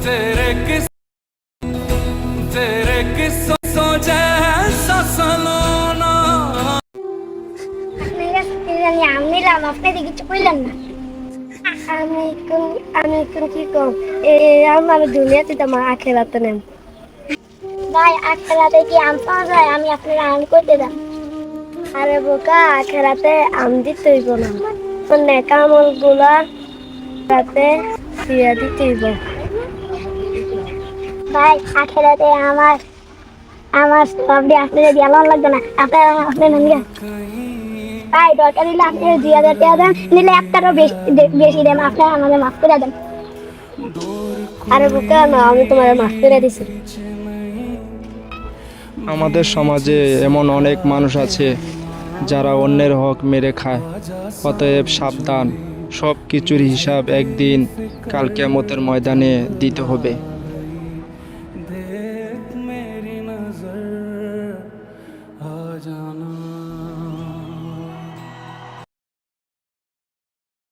तेरे किस तेरे किस्सों जैसा सलोना। আপনার কাছে কি জানি আম নিলাম, আপনি দেখি কিছু কইলেন না। আমি কোন কি কম আমি দুনিয়াতে তো মা আখেরাতে নেন ভাই, আখেরাতে কি আম পাওয়া যায়? আমি আপনার আম কইতে দাম। আরে বোকা, আখেরাতে আম দিতে হইব না, নেকামল গুলা রাতে দিয়া দিতে হইব। ভাই, আখেরাতে আমার আমার সব দিয়ে আপনি দিয়া লন লাগবে না, আপনি নেন গে। ভাই, দরকার নিলে আপনি 2,000 টাকা দেন, নিলে একটারও বেশি দেন, আপনি আমাদের মাফ করে দেন। আরে বোকা, না আমি তোমার মাফ করে দিছি। আমাদের সমাজে এমন অনেক মানুষ আছে যারা অন্যের হক মেরে খায়। অতএব সাবধান, সব কিছুর হিসাব একদিন কাল কিয়ামতের ময়দানে দিতে হবে।